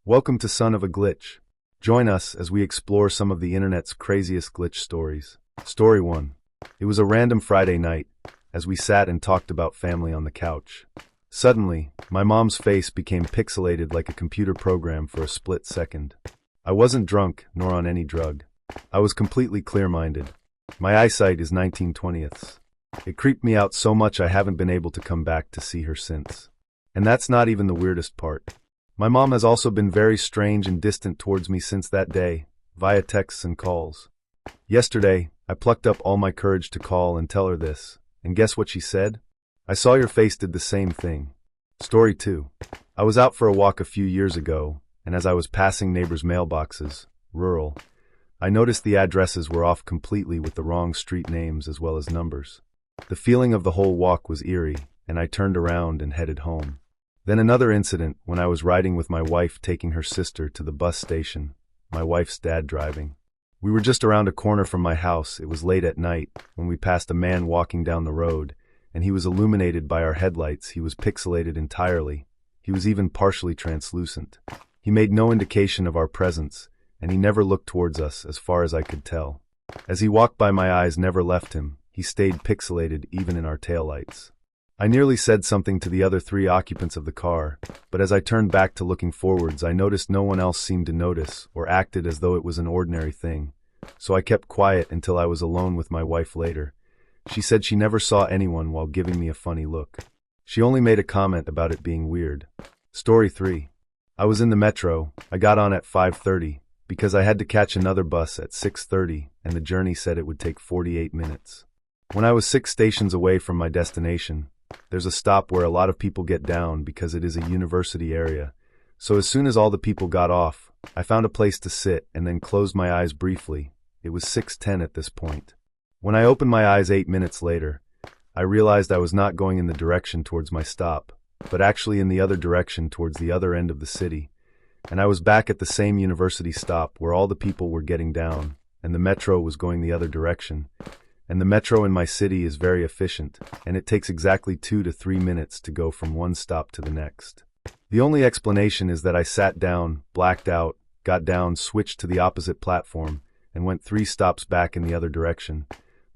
Welcome to Son of a Glitch. Join us as we explore some of the internet's craziest glitch stories. Story 1. It was a random Friday night, as we sat and talked about family on the couch. Suddenly, my mom's face became pixelated like a computer program for a split second. I wasn't drunk, nor on any drug. I was completely clear-minded. My eyesight is 19/20ths. It creeped me out so much I haven't been able to come back to see her since. And that's not even the weirdest part. My mom has also been very strange and distant towards me since that day, via texts and calls. Yesterday, I plucked up all my courage to call and tell her this, and guess what she said? I saw your face did the same thing. Story 2. I was out for a walk a few years ago, and as I was passing neighbors' mailboxes, rural, I noticed the addresses were off completely with the wrong street names as well as numbers. The feeling of the whole walk was eerie, and I turned around and headed home. Then another incident when I was riding with my wife taking her sister to the bus station, my wife's dad driving. We were just around a corner from my house. It was late at night when we passed a man walking down the road, and he was illuminated by our headlights. He was pixelated entirely. He was even partially translucent. He made no indication of our presence, and he never looked towards us as far as I could tell. As he walked by, my eyes never left him. He stayed pixelated even in our taillights. I nearly said something to the other 3 occupants of the car, but as I turned back to looking forwards, I noticed no one else seemed to notice or acted as though it was an ordinary thing. So I kept quiet until I was alone with my wife later. She said she never saw anyone while giving me a funny look. She only made a comment about it being weird. Story 3. I was in the metro. I got on at 5:30 because I had to catch another bus at 6:30, and the journey said it would take 48 minutes. When I was 6 stations away from my destination, there's a stop where a lot of people get down because it is a university area. So as soon as all the people got off, I found a place to sit and then closed my eyes briefly. It was 6:10 at this point. When I opened my eyes 8 minutes later, I realized I was not going in the direction towards my stop, but actually in the other direction towards the other end of the city. And I was back at the same university stop where all the people were getting down, and the metro was going the other direction. And the metro in my city is very efficient, and it takes exactly 2 to 3 minutes to go from one stop to the next. The only explanation is that I sat down, blacked out, got down, switched to the opposite platform, and went 3 stops back in the other direction.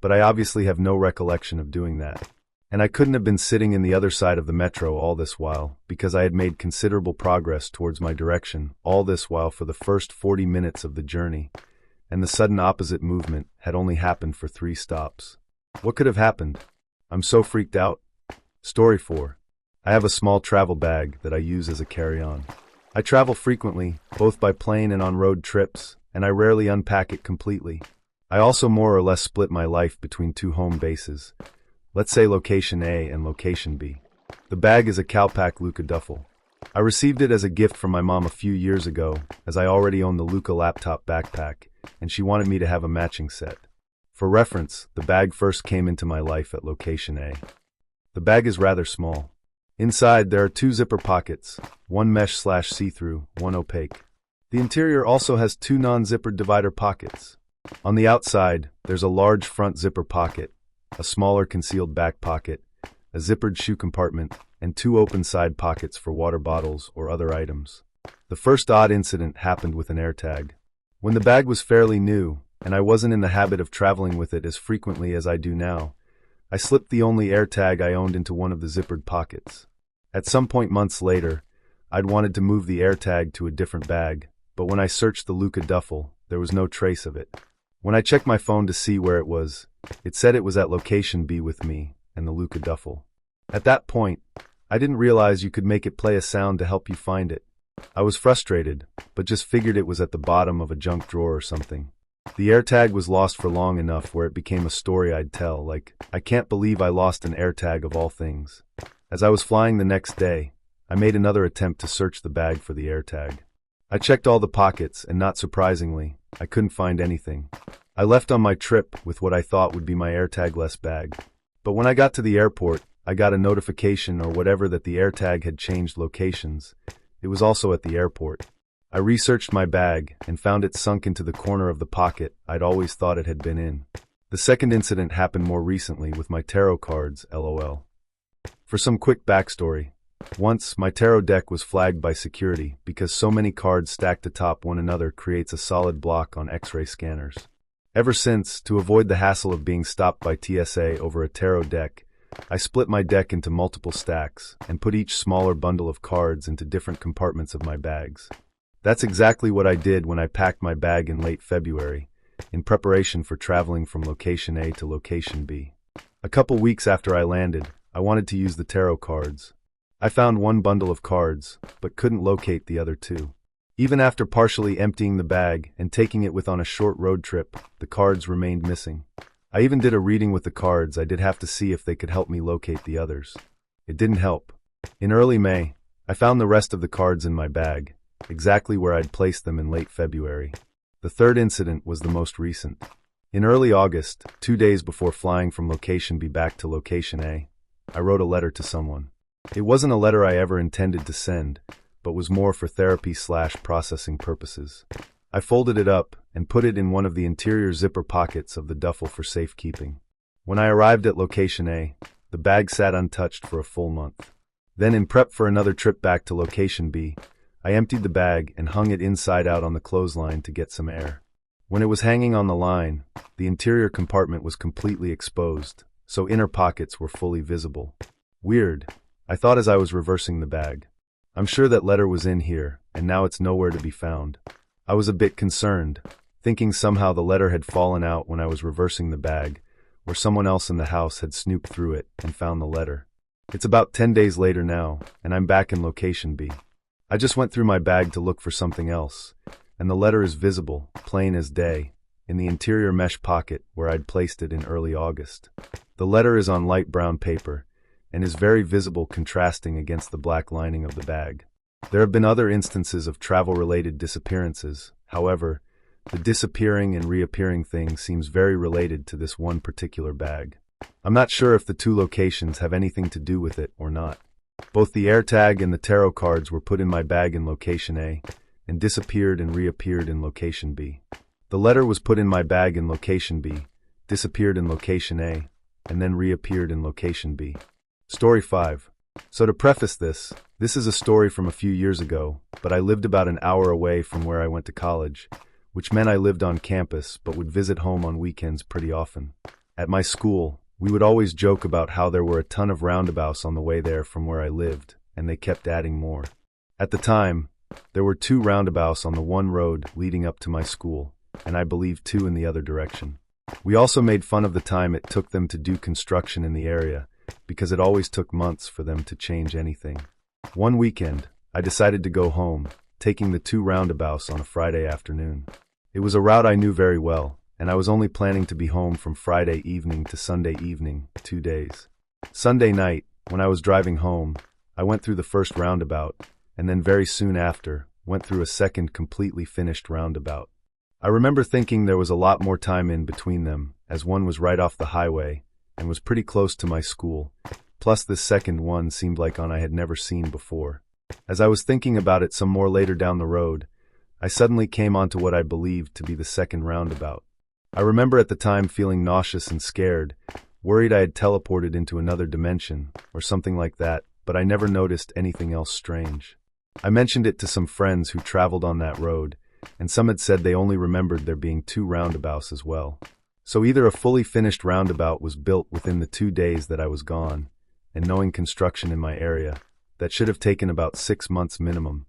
But I obviously have no recollection of doing that. And I couldn't have been sitting in the other side of the metro all this while, because I had made considerable progress towards my direction, all this while for the first 40 minutes of the journey. And the sudden opposite movement had only happened for 3 stops. What could have happened? I'm so freaked out. Story 4. I have a small travel bag that I use as a carry-on. I travel frequently, both by plane and on road trips, and I rarely unpack it completely. I also more or less split my life between 2 home bases. Let's say location A and location B. The bag is a Calpac Luca duffel. I received it as a gift from my mom a few years ago, as I already own the Luca laptop backpack, and she wanted me to have a matching set. For reference, the bag first came into my life at location A. The bag is rather small. Inside, there are 2 zipper pockets, one mesh/see-through, one opaque. The interior also has 2 non-zippered divider pockets. On the outside, there's a large front zipper pocket, a smaller concealed back pocket, a zippered shoe compartment, and 2 open side pockets for water bottles or other items. The first odd incident happened with an AirTag. When the bag was fairly new, and I wasn't in the habit of traveling with it as frequently as I do now, I slipped the only AirTag I owned into one of the zippered pockets. At some point months later, I'd wanted to move the AirTag to a different bag, but when I searched the Luca duffel, there was no trace of it. When I checked my phone to see where it was, it said it was at location B with me and the Luca duffel. At that point, I didn't realize you could make it play a sound to help you find it. I was frustrated, but just figured it was at the bottom of a junk drawer or something. The AirTag was lost for long enough where it became a story I'd tell, like, I can't believe I lost an AirTag of all things. As I was flying the next day, I made another attempt to search the bag for the AirTag. I checked all the pockets, and not surprisingly, I couldn't find anything. I left on my trip with what I thought would be my AirTag-less bag. But when I got to the airport, I got a notification or whatever that the AirTag had changed locations. It was also at the airport. I researched my bag and found it sunk into the corner of the pocket I'd always thought it had been in. The second incident happened more recently with my tarot cards, LOL. For some quick backstory, Once, my tarot deck was flagged by security because so many cards stacked atop one another creates a solid block on X-ray scanners. Ever since, to avoid the hassle of being stopped by TSA over a tarot deck, I split my deck into multiple stacks and put each smaller bundle of cards into different compartments of my bags. That's exactly what I did when I packed my bag in late February, in preparation for traveling from location A to location B. A couple weeks after I landed, I wanted to use the tarot cards. I found one bundle of cards, but couldn't locate the other two. Even after partially emptying the bag and taking it with on a short road trip, the cards remained missing. I even did a reading with the cards. I did have to see if they could help me locate the others. It didn't help. In early May, I found the rest of the cards in my bag, exactly where I'd placed them in late February. The third incident was the most recent. In early August, 2 days before flying from location B back to location A, I wrote a letter to someone. It wasn't a letter I ever intended to send, but was more for therapy/processing purposes. I folded it up and put it in one of the interior zipper pockets of the duffel for safekeeping. When I arrived at location A, the bag sat untouched for a full month. Then, in prep for another trip back to location B, I emptied the bag and hung it inside out on the clothesline to get some air. When it was hanging on the line, the interior compartment was completely exposed, so inner pockets were fully visible. Weird, I thought as I was reversing the bag. I'm sure that letter was in here, and now it's nowhere to be found. I was a bit concerned, thinking somehow the letter had fallen out when I was reversing the bag, or someone else in the house had snooped through it and found the letter. It's about 10 days later now, and I'm back in location B. I just went through my bag to look for something else, and the letter is visible, plain as day, in the interior mesh pocket where I'd placed it in early August. The letter is on light brown paper, and is very visible contrasting against the black lining of the bag. There have been other instances of travel-related disappearances. However, the disappearing and reappearing thing seems very related to this one particular bag. I'm not sure if the two locations have anything to do with it or not. Both the AirTag and the tarot cards were put in my bag in location A, and disappeared and reappeared in location B. The letter was put in my bag in location B, disappeared in location A, and then reappeared in location B. Story 5. So to preface this is a story from a few years ago, but I lived about an hour away from where I went to college, which meant I lived on campus but would visit home on weekends pretty often. At my school, we would always joke about how there were a ton of roundabouts on the way there from where I lived, and they kept adding more. At the time, there were 2 roundabouts on the one road leading up to my school, and I believe 2 in the other direction. We also made fun of the time it took them to do construction in the area, because it always took months for them to change anything. One weekend, I decided to go home, taking the 2 roundabouts on a Friday afternoon. It was a route I knew very well, and I was only planning to be home from Friday evening to Sunday evening, 2 days. Sunday night, when I was driving home, I went through the first roundabout, and then very soon after, went through a second completely finished roundabout. I remember thinking there was a lot more time in between them, as one was right off the highway, and was pretty close to my school, plus this second one seemed like one I had never seen before. As I was thinking about it some more later down the road, I suddenly came onto what I believed to be the second roundabout. I remember at the time feeling nauseous and scared, worried I had teleported into another dimension, or something like that, but I never noticed anything else strange. I mentioned it to some friends who traveled on that road, and some had said they only remembered there being 2 roundabouts as well. So either a fully finished roundabout was built within the 2 days that I was gone, and knowing construction in my area, that should have taken about 6 months minimum,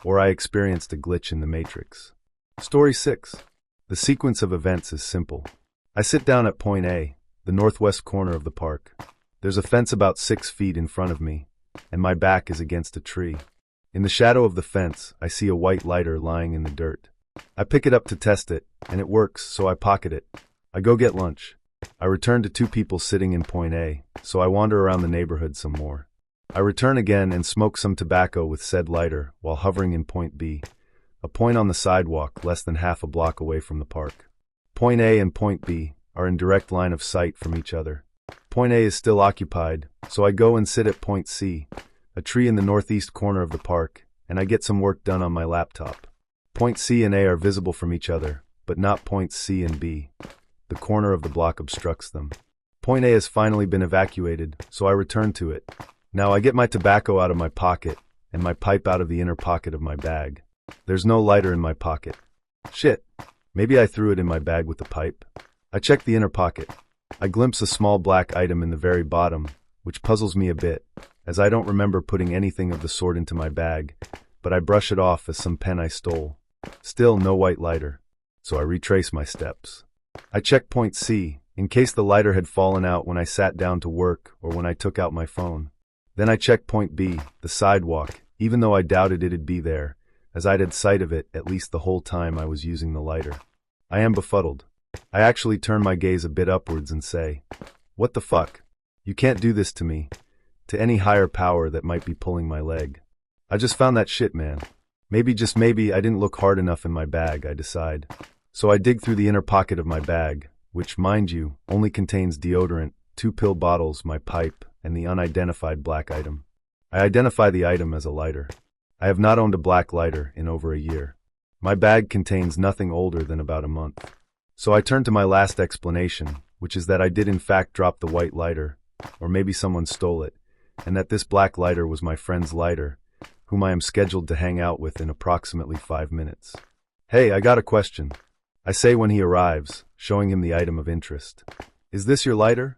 or I experienced a glitch in the matrix. Story 6. The sequence of events is simple. I sit down at point A, the northwest corner of the park. There's a fence about 6 feet in front of me, and my back is against a tree. In the shadow of the fence, I see a white lighter lying in the dirt. I pick it up to test it, and it works, so I pocket it. I go get lunch. I return to 2 people sitting in point A, so I wander around the neighborhood some more. I return again and smoke some tobacco with said lighter while hovering in point B, a point on the sidewalk less than half a block away from the park. Point A and point B are in direct line of sight from each other. Point A is still occupied, so I go and sit at point C, a tree in the northeast corner of the park, and I get some work done on my laptop. Point C and A are visible from each other, but not points C and B. The corner of the block obstructs them. Point A has finally been evacuated, so I return to it. Now I get my tobacco out of my pocket and my pipe out of the inner pocket of my bag. There's no lighter in my pocket. Shit, maybe I threw it in my bag with the pipe. I check the inner pocket. I glimpse a small black item in the very bottom, which puzzles me a bit, as I don't remember putting anything of the sort into my bag, but I brush it off as some pen I stole. Still no white lighter, so I retrace my steps. I check point C, in case the lighter had fallen out when I sat down to work or when I took out my phone. Then I check point B, the sidewalk, even though I doubted it'd be there, as I'd had sight of it at least the whole time I was using the lighter. I am befuddled. I actually turn my gaze a bit upwards and say, "What the fuck? You can't do this to me, to any higher power that might be pulling my leg. I just found that shit, man. Maybe, just maybe, I didn't look hard enough in my bag," I decide. So I dig through the inner pocket of my bag, which, mind you, only contains deodorant, 2 pill bottles, my pipe, and the unidentified black item. I identify the item as a lighter. I have not owned a black lighter in over a year. My bag contains nothing older than about a month. So I turn to my last explanation, which is that I did in fact drop the white lighter, or maybe someone stole it, and that this black lighter was my friend's lighter, whom I am scheduled to hang out with in approximately 5 minutes. "Hey, I got a question," I say when he arrives, showing him the item of interest. "Is this your lighter?"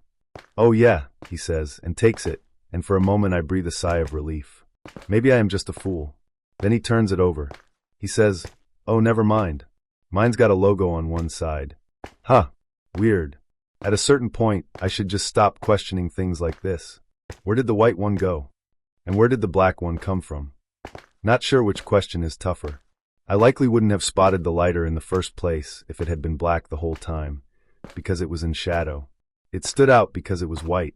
"Oh yeah," he says, and takes it, and for a moment I breathe a sigh of relief. Maybe I am just a fool. Then he turns it over. He says, "Oh, never mind. Mine's got a logo on one side." Huh. Weird. At a certain point, I should just stop questioning things like this. Where did the white one go? And where did the black one come from? Not sure which question is tougher. I likely wouldn't have spotted the lighter in the first place if it had been black the whole time, because it was in shadow. It stood out because it was white.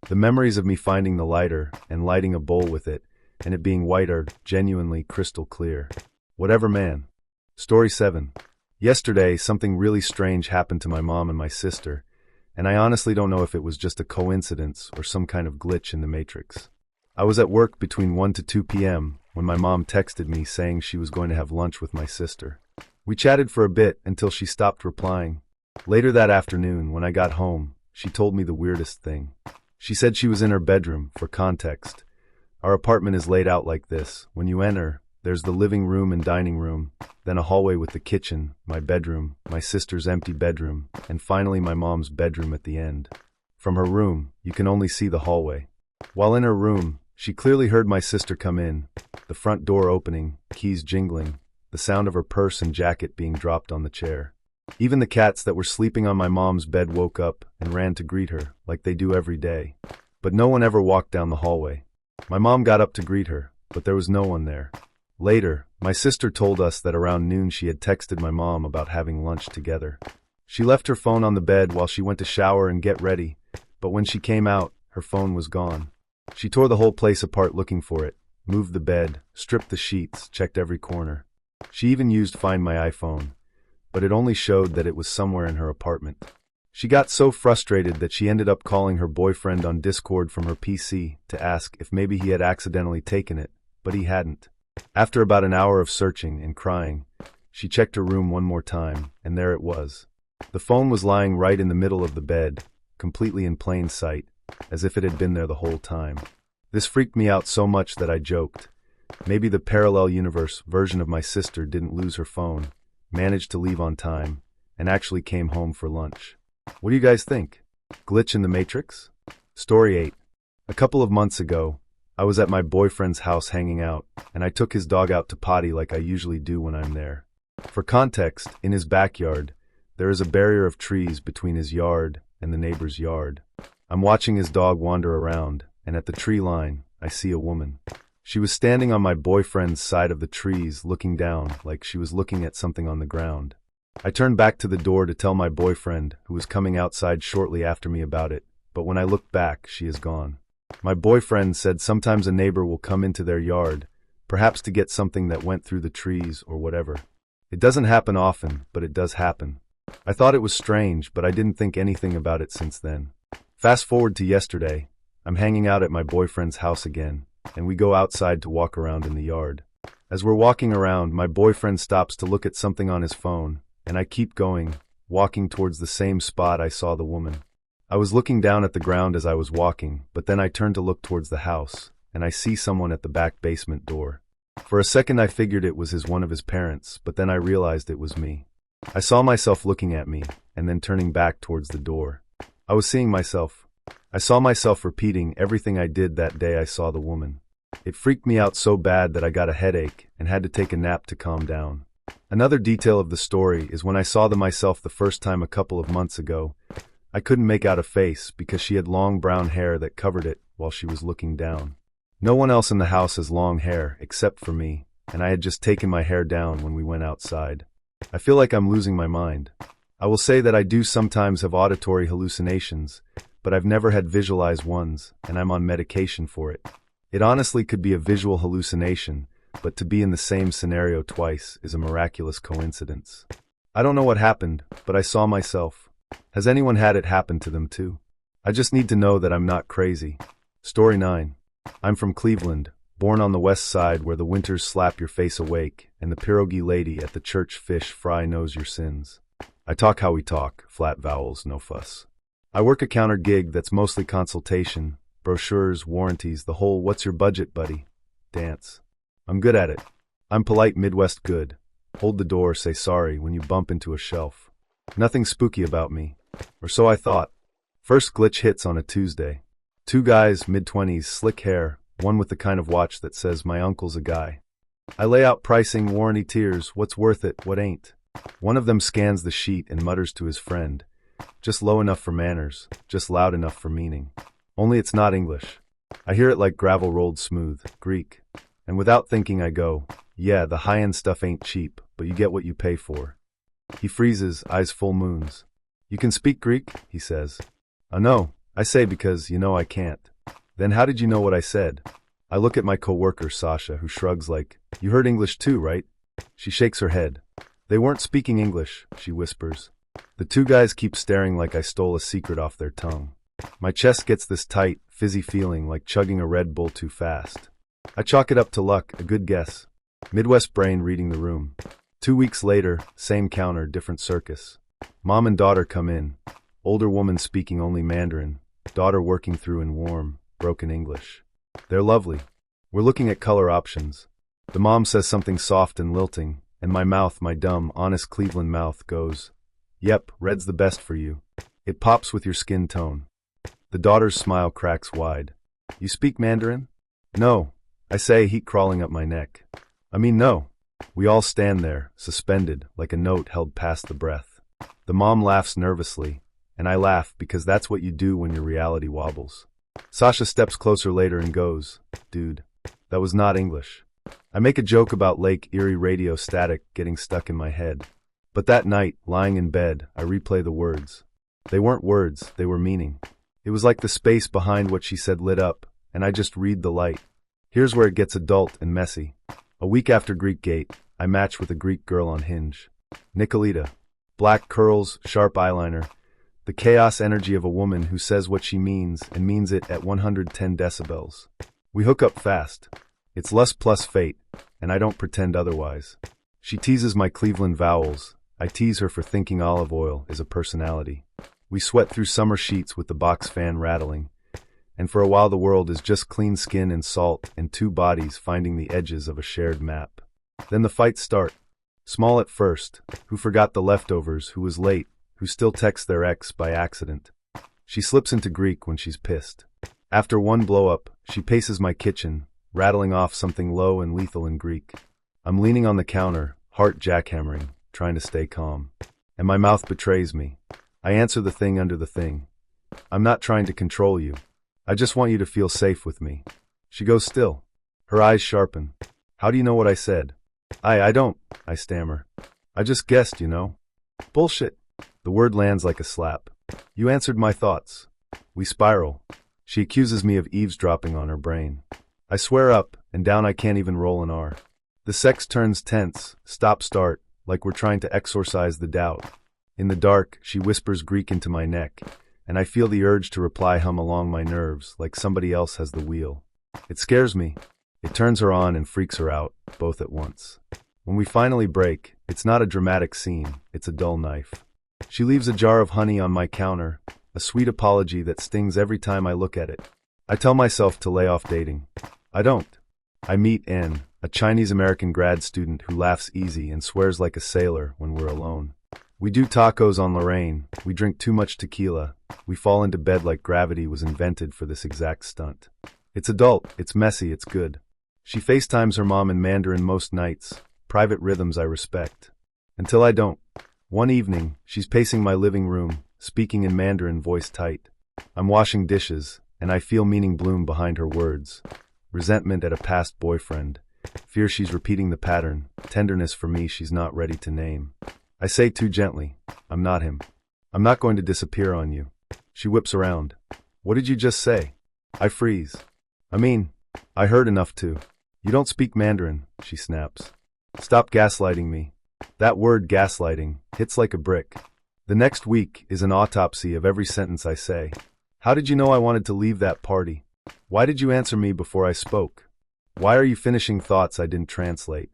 The memories of me finding the lighter and lighting a bowl with it, and it being white, are genuinely crystal clear. Whatever, man. Story 7. Yesterday, something really strange happened to my mom and my sister, and I honestly don't know if it was just a coincidence or some kind of glitch in the matrix. I was at work between 1 to 2 p.m. when my mom texted me saying she was going to have lunch with my sister. We chatted for a bit until she stopped replying. Later that afternoon, when I got home, she told me the weirdest thing. She said she was in her bedroom. For context, our apartment is laid out like this. When you enter, there's the living room and dining room, then a hallway with the kitchen, my bedroom, my sister's empty bedroom, and finally my mom's bedroom at the end. From her room, you can only see the hallway. While in her room, she clearly heard my sister come in, the front door opening, keys jingling, the sound of her purse and jacket being dropped on the chair. Even the cats that were sleeping on my mom's bed woke up and ran to greet her, like they do every day. But no one ever walked down the hallway. My mom got up to greet her, but there was no one there. Later, my sister told us that around noon she had texted my mom about having lunch together. She left her phone on the bed while she went to shower and get ready, but when she came out, her phone was gone. She tore the whole place apart looking for it, moved the bed, stripped the sheets, checked every corner. She even used Find My iPhone, but it only showed that it was somewhere in her apartment. She got so frustrated that she ended up calling her boyfriend on Discord from her PC to ask if maybe he had accidentally taken it, but he hadn't. After about an hour of searching and crying, she checked her room one more time, and there it was. The phone was lying right in the middle of the bed, completely in plain sight, as if it had been there the whole time. This freaked me out so much that I joked. Maybe the parallel universe version of my sister didn't lose her phone, managed to leave on time, and actually came home for lunch. What do you guys think? Glitch in the Matrix? Story 8. A couple of months ago, I was at my boyfriend's house hanging out, and I took his dog out to potty like I usually do when I'm there. For context, in his backyard, there is a barrier of trees between his yard and the neighbor's yard. I'm watching his dog wander around, and at the tree line, I see a woman. She was standing on my boyfriend's side of the trees, looking down like she was looking at something on the ground. I turned back to the door to tell my boyfriend, who was coming outside shortly after me, about it, but when I looked back, she is gone. My boyfriend said sometimes a neighbor will come into their yard, perhaps to get something that went through the trees or whatever. It doesn't happen often, but it does happen. I thought it was strange, but I didn't think anything about it since then. Fast forward to yesterday, I'm hanging out at my boyfriend's house again, and we go outside to walk around in the yard. As we're walking around, my boyfriend stops to look at something on his phone, and I keep going, walking towards the same spot I saw the woman. I was looking down at the ground as I was walking, but then I turned to look towards the house, and I see someone at the back basement door. For a second I figured it was one of his parents, but then I realized it was me. I saw myself looking at me, and then turning back towards the door. I saw myself repeating everything I did that day I saw the woman. It freaked me out so bad that I got a headache and had to take a nap to calm down. Another detail of the story is when I saw myself the first time a couple of months ago, I couldn't make out a face because she had long brown hair that covered it while she was looking down. No one else in the house has long hair except for me, and I had just taken my hair down when we went outside. I feel like I'm losing my mind. I will say that I do sometimes have auditory hallucinations, but I've never had visualized ones, and I'm on medication for it. It honestly could be a visual hallucination, but to be in the same scenario twice is a miraculous coincidence. I don't know what happened, but I saw myself. Has anyone had it happen to them too? I just need to know that I'm not crazy. Story 9. I'm from Cleveland, born on the west side where the winters slap your face awake and the pierogi lady at the church fish fry knows your sins. I talk how we talk, flat vowels, no fuss. I work a counter gig that's mostly consultation, brochures, warranties, the whole "what's your budget, buddy?" dance. I'm good at it. I'm polite Midwest good. Hold the door, say sorry when you bump into a shelf. Nothing spooky about me. Or so I thought. First glitch hits on a Tuesday. Two guys, mid-20s, slick hair, one with the kind of watch that says my uncle's a guy. I lay out pricing, warranty tiers, what's worth it, what ain't. One of them scans the sheet and mutters to his friend, just low enough for manners, just loud enough for meaning. Only it's not English. I hear it like gravel rolled smooth, Greek. And without thinking I go, yeah, the high-end stuff ain't cheap, but you get what you pay for. He freezes, eyes full moons. You can speak Greek? He says. No, I say because, I can't. Then how did you know what I said? I look at my coworker Sasha, who shrugs like, you heard English too, right? She shakes her head. They weren't speaking English, she whispers. The two guys keep staring like I stole a secret off their tongue. My chest gets this tight, fizzy feeling like chugging a Red Bull too fast. I chalk it up to luck, a good guess. Midwest brain reading the room. 2 weeks later, same counter, different circus. Mom and daughter come in. Older woman speaking only Mandarin, daughter working through in warm, broken English. They're lovely. We're looking at color options. The mom says something soft and lilting, and my mouth, my dumb, honest Cleveland mouth, goes, yep, red's the best for you. It pops with your skin tone. The daughter's smile cracks wide. You speak Mandarin? No, I say, heat crawling up my neck. No. We all stand there, suspended, like a note held past the breath. The mom laughs nervously, and I laugh because that's what you do when your reality wobbles. Sasha steps closer later and goes, dude, that was not English. I make a joke about Lake Erie radio static getting stuck in my head. But that night, lying in bed, I replay the words. They weren't words, they were meaning. It was like the space behind what she said lit up, and I just read the light. Here's where it gets adult and messy. A week after Greek Gate, I match with a Greek girl on Hinge. Nicolita. Black curls, sharp eyeliner. The chaos energy of a woman who says what she means and means it at 110 decibels. We hook up fast. It's lust plus fate, and I don't pretend otherwise. She teases my Cleveland vowels. I tease her for thinking olive oil is a personality. We sweat through summer sheets with the box fan rattling. And for a while the world is just clean skin and salt and two bodies finding the edges of a shared map. Then the fights start. Small at first. Who forgot the leftovers, who was late, who still texts their ex by accident. She slips into Greek when she's pissed. After one blow-up, she paces my kitchen, rattling off something low and lethal in Greek. I'm leaning on the counter, heart jackhammering, trying to stay calm. And my mouth betrays me. I answer the thing under the thing. I'm not trying to control you. I just want you to feel safe with me. She goes still. Her eyes sharpen. How do you know what I said? I don't, I stammer. I just guessed, Bullshit. The word lands like a slap. You answered my thoughts. We spiral. She accuses me of eavesdropping on her brain. I swear up and down I can't even roll an R. The sex turns tense, stop-start, like we're trying to exorcise the doubt. In the dark, she whispers Greek into my neck, and I feel the urge to reply hum along my nerves like somebody else has the wheel. It scares me. It turns her on and freaks her out, both at once. When we finally break, it's not a dramatic scene, it's a dull knife. She leaves a jar of honey on my counter, a sweet apology that stings every time I look at it. I tell myself to lay off dating. I don't. I meet N, a Chinese-American grad student who laughs easy and swears like a sailor when we're alone. We do tacos on Lorraine, we drink too much tequila, we fall into bed like gravity was invented for this exact stunt. It's adult, it's messy, it's good. She FaceTimes her mom in Mandarin most nights, private rhythms I respect. Until I don't. One evening, she's pacing my living room, speaking in Mandarin, voice tight. I'm washing dishes, and I feel meaning bloom behind her words. Resentment at a past boyfriend, fear she's repeating the pattern, tenderness for me she's not ready to name. I say too gently, I'm not him. I'm not going to disappear on you. She whips around. What did you just say? I freeze. I heard enough to. You don't speak Mandarin, she snaps. Stop gaslighting me. That word gaslighting hits like a brick. The next week is an autopsy of every sentence I say. How did you know I wanted to leave that party? Why did you answer me before I spoke? Why are you finishing thoughts I didn't translate?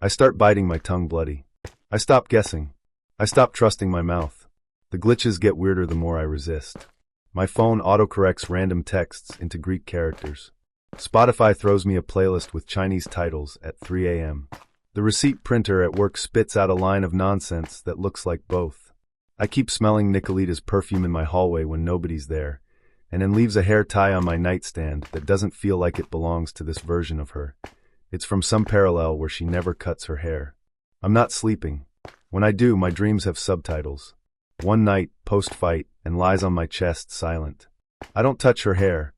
I start biting my tongue bloody. I stop guessing. I stop trusting my mouth. The glitches get weirder the more I resist. My phone autocorrects random texts into Greek characters. Spotify throws me a playlist with Chinese titles at 3 a.m. The receipt printer at work spits out a line of nonsense that looks like both. I keep smelling Nicolita's perfume in my hallway when nobody's there, and then leaves a hair tie on my nightstand that doesn't feel like it belongs to this version of her. It's from some parallel where she never cuts her hair. I'm not sleeping. When I do, my dreams have subtitles. One night, post-fight, and lies on my chest silent. I don't touch her hair.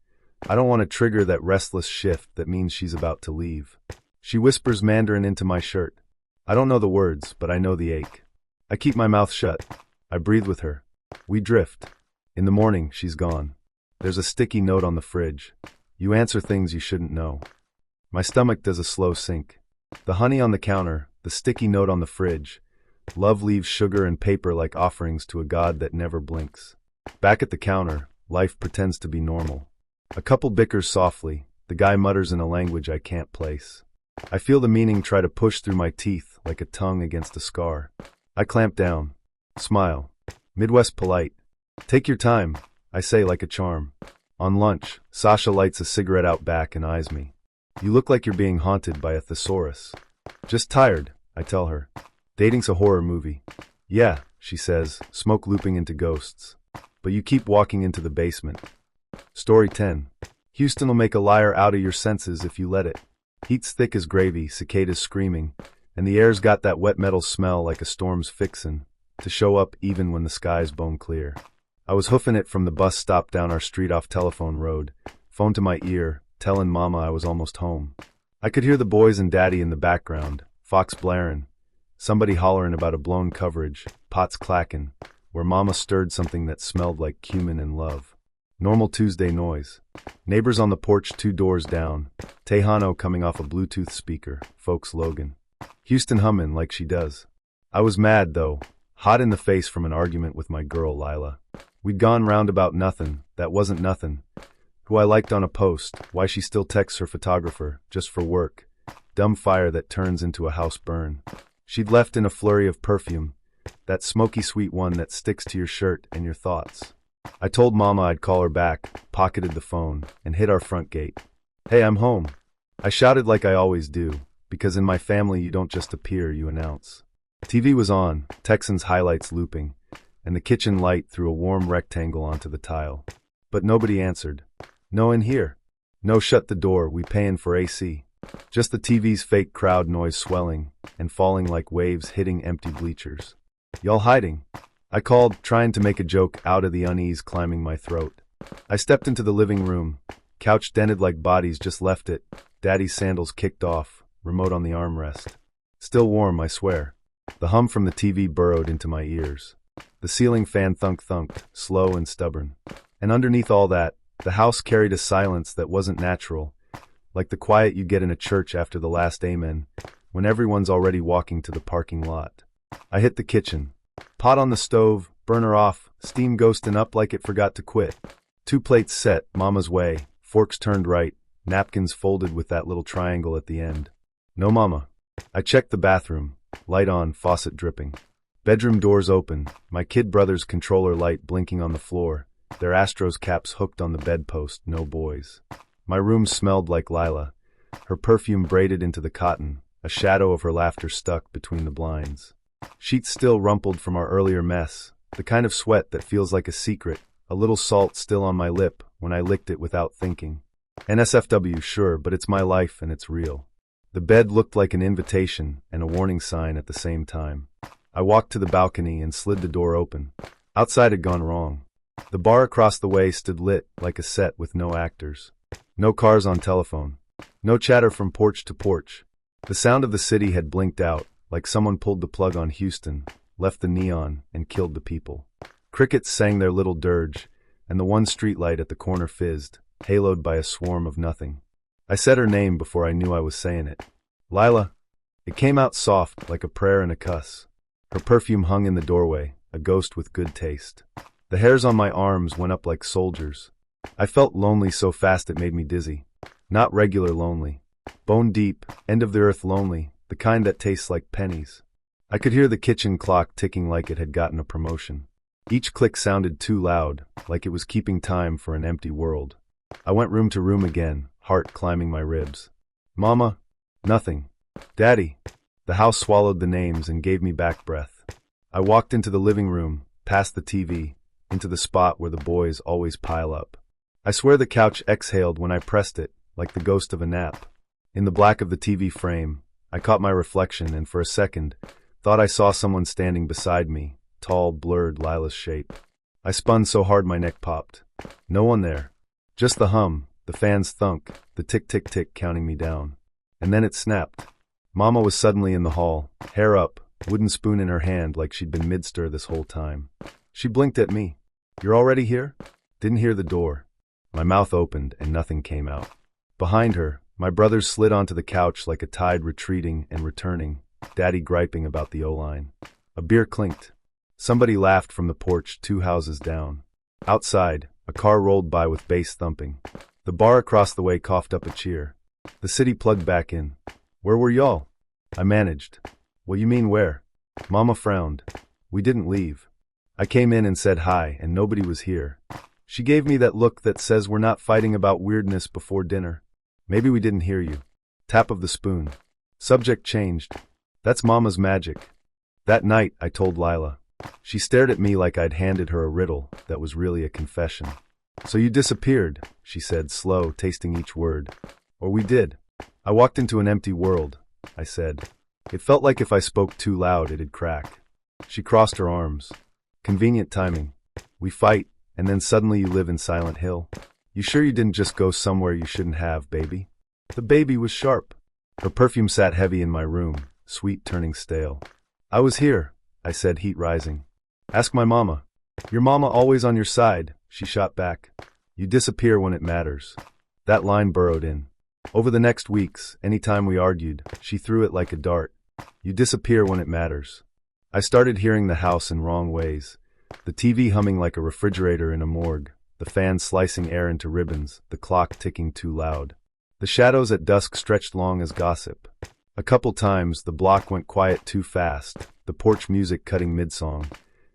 I don't want to trigger that restless shift that means she's about to leave. She whispers Mandarin into my shirt. I don't know the words, but I know the ache. I keep my mouth shut. I breathe with her. We drift. In the morning, she's gone. There's a sticky note on the fridge. You answer things you shouldn't know. My stomach does a slow sink. The honey on the counter, the sticky note on the fridge. Love leaves sugar and paper like offerings to a god that never blinks. Back at the counter, life pretends to be normal. A couple bickers softly. The guy mutters in a language I can't place. I feel the meaning try to push through my teeth like a tongue against a scar. I clamp down. Smile. Midwest polite. Take your time, I say like a charm. On lunch, Sasha lights a cigarette out back and eyes me. You look like you're being haunted by a thesaurus. Just tired, I tell her. Dating's a horror movie. Yeah, she says, smoke looping into ghosts. But you keep walking into the basement. Story 10. Houston will make a liar out of your senses if you let it. Heat's thick as gravy, cicadas screaming, and the air's got that wet metal smell like a storm's fixin' to show up even when the sky's bone clear. I was hoofing it from the bus stop down our street off Telephone Road, phone to my ear, tellin' Mama I was almost home. I could hear the boys and Daddy in the background, Fox blarin', somebody hollerin' about a blown coverage, pots clackin', where Mama stirred something that smelled like cumin and love. Normal Tuesday noise. Neighbors on the porch 2 doors down. Tejano coming off a Bluetooth speaker. Folks Logan. Houston hummin' like she does. I was mad, though. Hot in the face from an argument with my girl, Lila. We'd gone round about nothing. That wasn't nothing. Who I liked on a post. Why she still texts her photographer. Just for work. Dumb fire that turns into a house burn. She'd left in a flurry of perfume. That smoky sweet one that sticks to your shirt and your thoughts. I told Mama I'd call her back, pocketed the phone, and hit our front gate. Hey, I'm home. I shouted like I always do, because in my family you don't just appear, you announce. TV was on, Texans highlights looping, and the kitchen light threw a warm rectangle onto the tile. But nobody answered. No in here. No shut the door, we payin' for AC. Just the TV's fake crowd noise swelling and falling like waves hitting empty bleachers. Y'all hiding? I called, trying to make a joke out of the unease climbing my throat. I stepped into the living room. Couch dented like bodies just left it. Daddy's sandals kicked off, remote on the armrest. Still warm, I swear. The hum from the TV burrowed into my ears. The ceiling fan thunk-thunked, slow and stubborn. And underneath all that, the house carried a silence that wasn't natural, like the quiet you get in a church after the last amen, when everyone's already walking to the parking lot. I hit the kitchen. Pot on the stove, burner off, steam ghosting up like it forgot to quit. 2 plates set, Mama's way, forks turned right, napkins folded with that little triangle at the end. No Mama. I checked the bathroom, light on, faucet dripping. Bedroom doors open, my kid brother's controller light blinking on the floor, their Astros caps hooked on the bedpost, no boys. My room smelled like Lila, her perfume braided into the cotton, a shadow of her laughter stuck between the blinds. Sheets still rumpled from our earlier mess, the kind of sweat that feels like a secret, a little salt still on my lip when I licked it without thinking. NSFW, sure, but it's my life and it's real. The bed looked like an invitation and a warning sign at the same time. I walked to the balcony and slid the door open. Outside had gone wrong. The bar across the way stood lit like a set with no actors. No cars on telephone. No chatter from porch to porch. The sound of the city had blinked out, like someone pulled the plug on Houston, left the neon, and killed the people. Crickets sang their little dirge, and the one streetlight at the corner fizzed, haloed by a swarm of nothing. I said her name before I knew I was saying it. Lila. It came out soft, like a prayer and a cuss. Her perfume hung in the doorway, a ghost with good taste. The hairs on my arms went up like soldiers. I felt lonely so fast it made me dizzy. Not regular lonely. Bone deep, end-of-the-earth lonely, the kind that tastes like pennies. I could hear the kitchen clock ticking like it had gotten a promotion. Each click sounded too loud, like it was keeping time for an empty world. I went room to room again, heart climbing my ribs. Mama? Nothing. Daddy? The house swallowed the names and gave me back breath. I walked into the living room, past the TV, into the spot where the boys always pile up. I swear the couch exhaled when I pressed it, like the ghost of a nap. In the black of the TV frame, I caught my reflection and for a second, thought I saw someone standing beside me, tall, blurred, Lila's shape. I spun so hard my neck popped. No one there. Just the hum, the fan's thunk, the tick-tick-tick counting me down. And then it snapped. Mama was suddenly in the hall, hair up, wooden spoon in her hand like she'd been mid-stir this whole time. She blinked at me. You're already here? Didn't hear the door. My mouth opened and nothing came out. Behind her, my brothers slid onto the couch like a tide retreating and returning, Daddy griping about the O-line. A beer clinked. Somebody laughed from the porch 2 houses down. Outside, a car rolled by with bass thumping. The bar across the way coughed up a cheer. The city plugged back in. Where were y'all? I managed. What you mean where? Mama frowned. We didn't leave. I came in and said hi, and nobody was here. She gave me that look that says we're not fighting about weirdness before dinner. Maybe we didn't hear you. Tap of the spoon. Subject changed. That's Mama's magic. That night, I told Lila. She stared at me like I'd handed her a riddle that was really a confession. So you disappeared, she said, slow, tasting each word. Or we did. I walked into an empty world, I said. It felt like if I spoke too loud, it'd crack. She crossed her arms. Convenient timing. We fight, and then suddenly you live in Silent Hill. You sure you didn't just go somewhere you shouldn't have, baby? The baby was sharp. Her perfume sat heavy in my room, sweet turning stale. I was here, I said, heat rising. Ask my mama. Your mama always on your side, she shot back. You disappear when it matters. That line burrowed in. Over the next weeks, any time we argued, she threw it like a dart. You disappear when it matters. I started hearing the house in wrong ways. The TV humming like a refrigerator in a morgue, the fan slicing air into ribbons, the clock ticking too loud. The shadows at dusk stretched long as gossip. A couple times, the block went quiet too fast, the porch music cutting mid-song,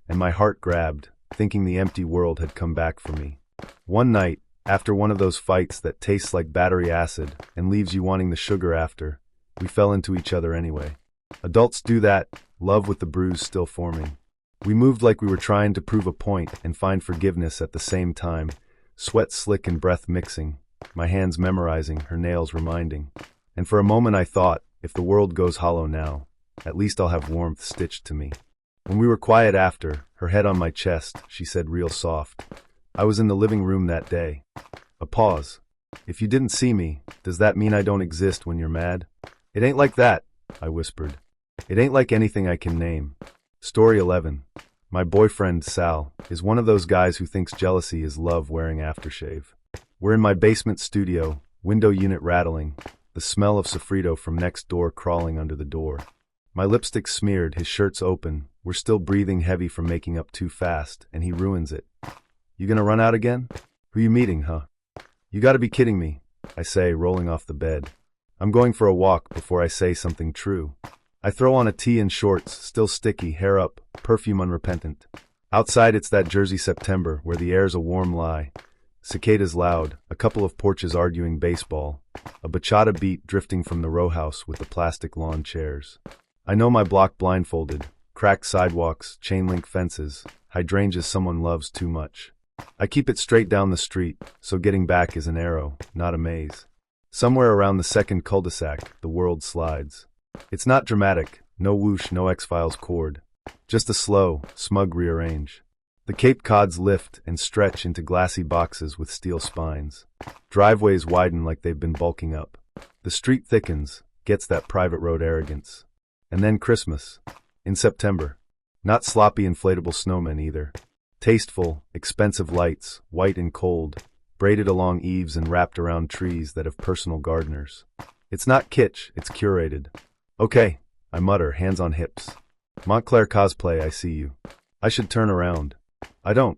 and my heart grabbed, thinking the empty world had come back for me. One night, after one of those fights that tastes like battery acid and leaves you wanting the sugar after, we fell into each other anyway. Adults do that, love with the bruise still forming. We moved like we were trying to prove a point and find forgiveness at the same time, sweat slick and breath mixing, my hands memorizing, her nails reminding. And for a moment I thought, if the world goes hollow now, at least I'll have warmth stitched to me. When we were quiet after, her head on my chest, she said real soft, I was in the living room that day. A pause. If you didn't see me, does that mean I don't exist when you're mad? It ain't like that, I whispered. It ain't like anything I can name. Story 11. My boyfriend, Sal, is one of those guys who thinks jealousy is love wearing aftershave. We're in my basement studio, window unit rattling, the smell of sofrito from next door crawling under the door. My lipstick smeared, his shirt's open, we're still breathing heavy from making up too fast, and he ruins it. You gonna run out again? Who you meeting, huh? You gotta be kidding me, I say, rolling off the bed. I'm going for a walk before I say something true. I throw on a tee and shorts, still sticky, hair up, perfume unrepentant. Outside it's that Jersey September where the air's a warm lie. Cicadas loud, a couple of porches arguing baseball, a bachata beat drifting from the row house with the plastic lawn chairs. I know my block blindfolded, cracked sidewalks, chain-link fences, hydrangeas someone loves too much. I keep it straight down the street, so getting back is an arrow, not a maze. Somewhere around the second cul-de-sac, the world slides. It's not dramatic, no whoosh, no X-Files chord. Just a slow, smug rearrange. The Cape Cods lift and stretch into glassy boxes with steel spines. Driveways widen like they've been bulking up. The street thickens, gets that private road arrogance. And then Christmas. In September. Not sloppy inflatable snowmen either. Tasteful, expensive lights, white and cold, braided along eaves and wrapped around trees that have personal gardeners. It's not kitsch, it's curated. Okay, I mutter, hands on hips. Montclair cosplay, I see you. I should turn around. I don't.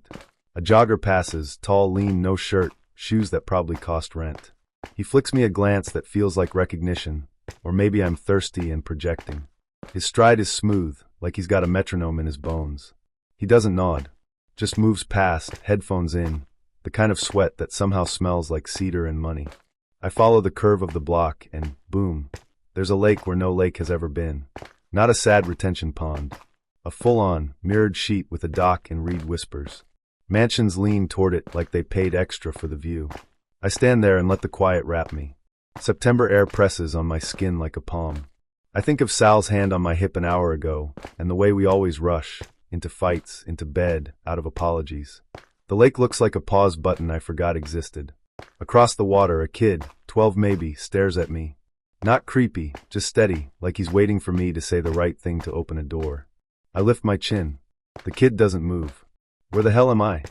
A jogger passes, tall, lean, no shirt, shoes that probably cost rent. He flicks me a glance that feels like recognition, or maybe I'm thirsty and projecting. His stride is smooth, like he's got a metronome in his bones. He doesn't nod, just moves past, headphones in, the kind of sweat that somehow smells like cedar and money. I follow the curve of the block and, boom, there's a lake where no lake has ever been. Not a sad retention pond. A full-on, mirrored sheet with a dock and reed whispers. Mansions lean toward it like they paid extra for the view. I stand there and let the quiet wrap me. September air presses on my skin like a palm. I think of Sal's hand on my hip an hour ago, and the way we always rush, into fights, into bed, out of apologies. The lake looks like a pause button I forgot existed. Across the water, a kid, 12 maybe, stares at me. Not creepy, just steady, like he's waiting for me to say the right thing to open a door. I lift my chin. The kid doesn't move. Where the hell am I?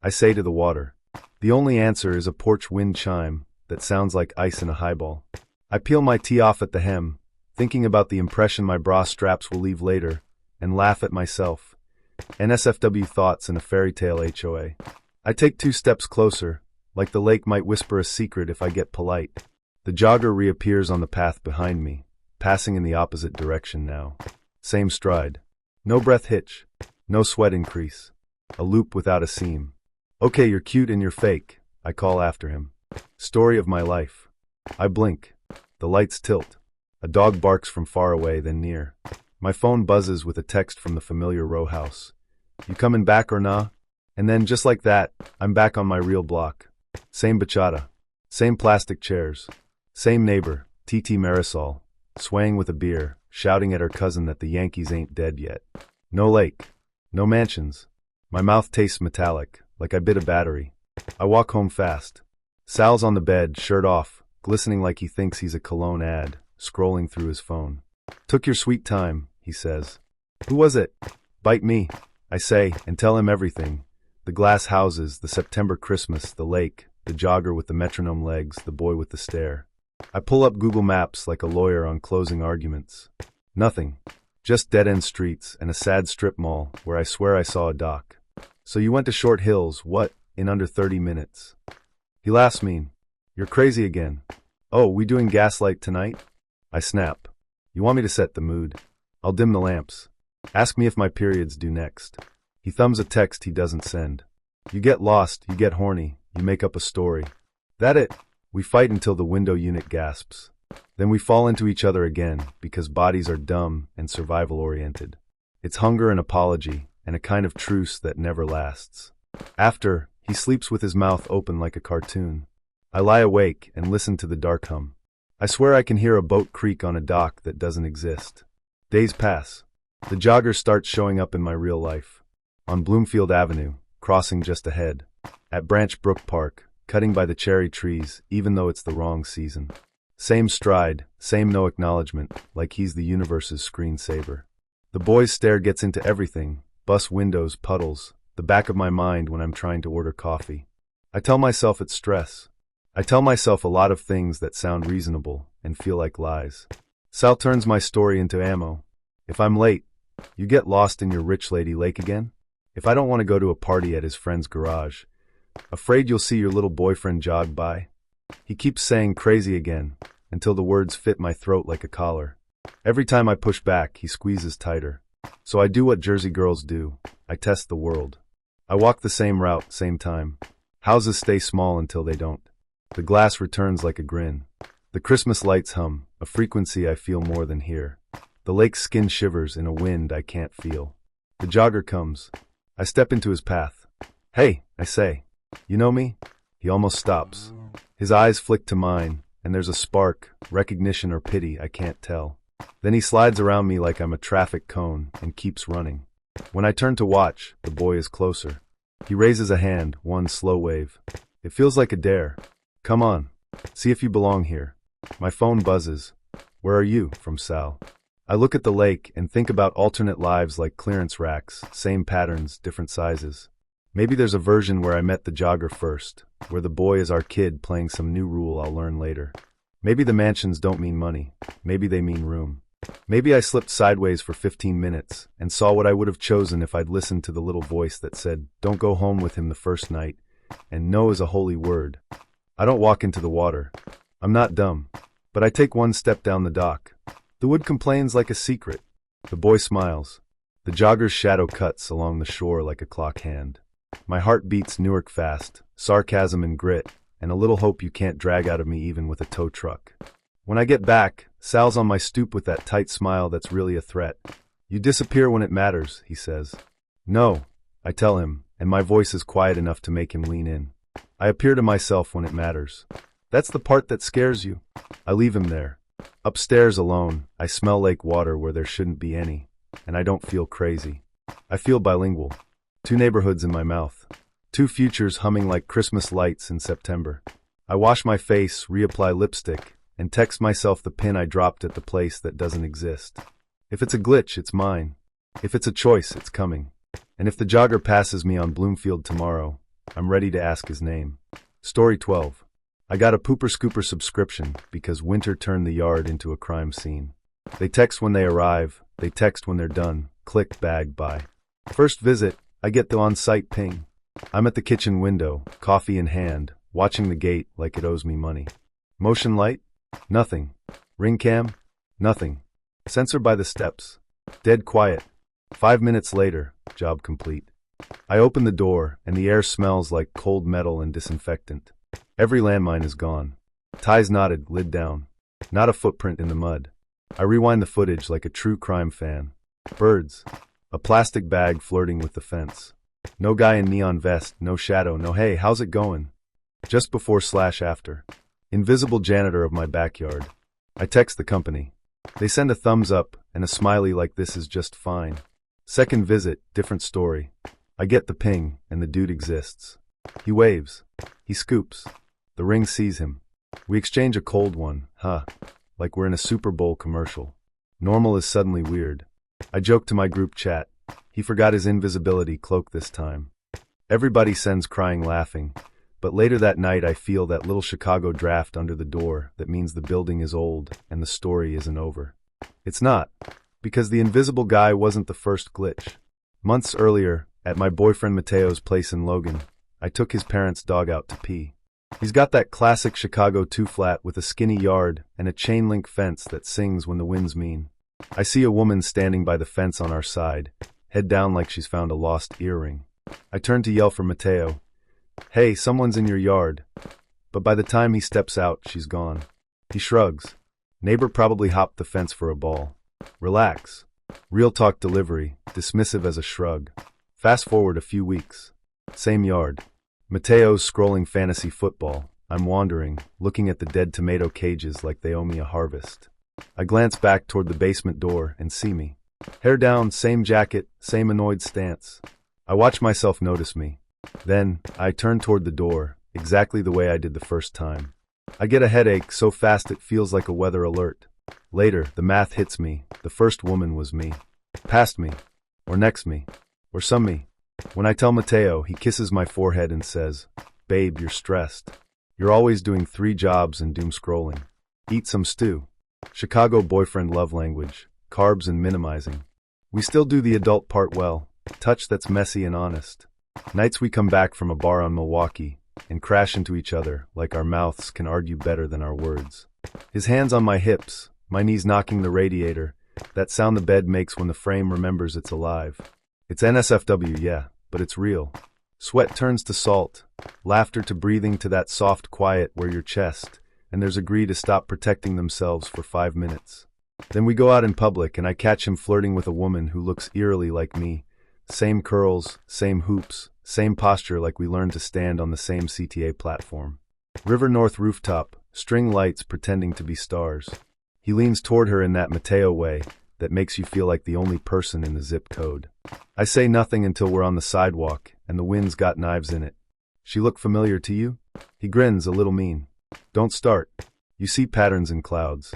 I say to the water. The only answer is a porch wind chime that sounds like ice in a highball. I peel my tee off at the hem, thinking about the impression my bra straps will leave later, and laugh at myself. NSFW thoughts in a fairy tale HOA. I take 2 steps closer, like the lake might whisper a secret if I get polite. The jogger reappears on the path behind me, passing in the opposite direction now. Same stride. No breath hitch. No sweat increase. A loop without a seam. Okay, you're cute and you're fake, I call after him. Story of my life. I blink. The lights tilt. A dog barks from far away, then near. My phone buzzes with a text from the familiar row house. You coming back or nah? And then, just like that, I'm back on my real block. Same bachata. Same plastic chairs. Same neighbor, TT Marisol, swaying with a beer, shouting at her cousin that the Yankees ain't dead yet. No lake. No mansions. My mouth tastes metallic, like I bit a battery. I walk home fast. Sal's on the bed, shirt off, glistening like he thinks he's a cologne ad, scrolling through his phone. Took your sweet time, he says. Who was it? Bite me, I say, and tell him everything. The glass houses, the September Christmas, the lake, the jogger with the metronome legs, the boy with the stare. I pull up Google Maps like a lawyer on closing arguments. Nothing. Just dead-end streets and a sad strip mall where I swear I saw a dock. So you went to Short Hills, what, in under 30 minutes? He laughs mean. You're crazy again. Oh, we doing Gaslight tonight? I snap. You want me to set the mood? I'll dim the lamps. Ask me if my period's due next. He thumbs a text he doesn't send. You get lost, you get horny, you make up a story. That it? We fight until the window unit gasps. Then we fall into each other again because bodies are dumb and survival-oriented. It's hunger and apology and a kind of truce that never lasts. After, he sleeps with his mouth open like a cartoon. I lie awake and listen to the dark hum. I swear I can hear a boat creak on a dock that doesn't exist. Days pass. The jogger starts showing up in my real life. On Bloomfield Avenue, crossing just ahead. At Branch Brook Park, cutting by the cherry trees, even though it's the wrong season. Same stride, same no acknowledgement, like he's the universe's screensaver. The boy's stare gets into everything, bus windows, puddles, the back of my mind when I'm trying to order coffee. I tell myself it's stress. I tell myself a lot of things that sound reasonable and feel like lies. Sal turns my story into ammo. If I'm late, you get lost in your rich lady lake again? If I don't want to go to a party at his friend's garage, afraid you'll see your little boyfriend jog by? He keeps saying crazy again, until the words fit my throat like a collar. Every time I push back, he squeezes tighter. So I do what Jersey girls do. I test the world. I walk the same route, same time. Houses stay small until they don't. The glass returns like a grin. The Christmas lights hum, a frequency I feel more than hear. The lake's skin shivers in a wind I can't feel. The jogger comes. I step into his path. Hey, I say. You know me? He almost stops. His eyes flick to mine, and there's a spark, recognition or pity, I can't tell. Then he slides around me like I'm a traffic cone and keeps running. When I turn to watch, the boy is closer. He raises a hand, one slow wave. It feels like a dare. Come on, see if you belong here. My phone buzzes. Where are you? From Sal. I look at the lake and think about alternate lives like clearance racks, same patterns, different sizes. Maybe there's a version where I met the jogger first, where the boy is our kid playing some new rule I'll learn later. Maybe the mansions don't mean money. Maybe they mean room. Maybe I slipped sideways for 15 minutes and saw what I would have chosen if I'd listened to the little voice that said, don't go home with him the first night, and no is a holy word. I don't walk into the water. I'm not dumb, but I take one step down the dock. The wood complains like a secret. The boy smiles. The jogger's shadow cuts along the shore like a clock hand. My heart beats Newark fast, sarcasm and grit, and a little hope you can't drag out of me even with a tow truck. When I get back, Sal's on my stoop with that tight smile that's really a threat. You disappear when it matters, he says. No, I tell him, and my voice is quiet enough to make him lean in. I appear to myself when it matters. That's the part that scares you. I leave him there. Upstairs alone, I smell lake water where there shouldn't be any, and I don't feel crazy. I feel bilingual. 2 neighborhoods in my mouth. 2 futures humming like Christmas lights in September. I wash my face, reapply lipstick, and text myself the pin I dropped at the place that doesn't exist. If it's a glitch, it's mine. If it's a choice, it's coming. And if the jogger passes me on Bloomfield tomorrow, I'm ready to ask his name. Story 12. I got a Pooper Scooper subscription because winter turned the yard into a crime scene. They text when they arrive, they text when they're done. Click, bag, bye. First visit, I get the on-site ping. I'm at the kitchen window, coffee in hand, watching the gate like it owes me money. Motion light? Nothing. Ring cam? Nothing. Sensor by the steps. Dead quiet. 5 minutes later, job complete. I open the door, and the air smells like cold metal and disinfectant. Every landmine is gone. Ties knotted, lid down. Not a footprint in the mud. I rewind the footage like a true crime fan. Birds. A plastic bag flirting with the fence. No guy in neon vest, no shadow, no hey, how's it going? Just before/after. Invisible janitor of my backyard. I text the company. They send a thumbs up and a smiley like this is just fine. Second visit, different story. I get the ping and the dude exists. He waves. He scoops. The ring sees him. We exchange a cold one, like we're in a Super Bowl commercial. Normal is suddenly weird. I joke to my group chat. He forgot his invisibility cloak this time. Everybody sends crying laughing, but later that night I feel that little Chicago draft under the door that means the building is old and the story isn't over. It's not, because the invisible guy wasn't the first glitch. Months earlier, at my boyfriend Mateo's place in Logan, I took his parents' dog out to pee. He's got that classic Chicago 2-flat with a skinny yard and a chain-link fence that sings when the wind's mean. I see a woman standing by the fence on our side, head down like she's found a lost earring. I turn to yell for Mateo, "Hey, someone's in your yard." But by the time he steps out, she's gone. He shrugs. Neighbor probably hopped the fence for a ball. Relax. Real talk delivery, dismissive as a shrug. Fast forward a few weeks. Same yard. Mateo's scrolling fantasy football. I'm wandering, looking at the dead tomato cages like they owe me a harvest. I glance back toward the basement door and see me. Hair down, same jacket, same annoyed stance. I watch myself notice me. Then, I turn toward the door, exactly the way I did the first time. I get a headache so fast it feels like a weather alert. Later, the math hits me. The first woman was me. Past me. Or next me. Or some me. When I tell Mateo, he kisses my forehead and says, "Babe, you're stressed. You're always doing 3 jobs and doom scrolling. Eat some stew." Chicago boyfriend love language, carbs and minimizing. We still do the adult part well, touch that's messy and honest. Nights we come back from a bar on Milwaukee and crash into each other like our mouths can argue better than our words. His hands on my hips, my knees knocking the radiator, that sound the bed makes when the frame remembers it's alive. It's NSFW, yeah, but it's real. Sweat turns to salt, laughter to breathing to that soft quiet where your chest, and there's agree to stop protecting themselves for 5 minutes. Then we go out in public and I catch him flirting with a woman who looks eerily like me. Same curls, same hoops, same posture like we learned to stand on the same CTA platform. River North rooftop, string lights pretending to be stars. He leans toward her in that Mateo way that makes you feel like the only person in the zip code. I say nothing until we're on the sidewalk and the wind's got knives in it. She look familiar to you? He grins a little mean. Don't start. You see patterns in clouds.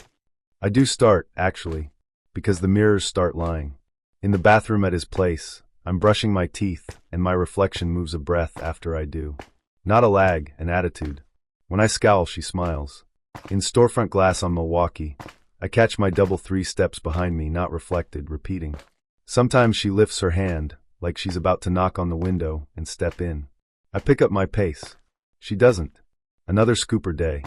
I do start, actually, because the mirrors start lying. In the bathroom at his place, I'm brushing my teeth and my reflection moves a breath after I do. Not a lag, an attitude. When I scowl, she smiles. In storefront glass on Milwaukee, I catch my double 3 steps behind me, not reflected, repeating. Sometimes she lifts her hand, like she's about to knock on the window and step in. I pick up my pace. She doesn't. Another scooper day.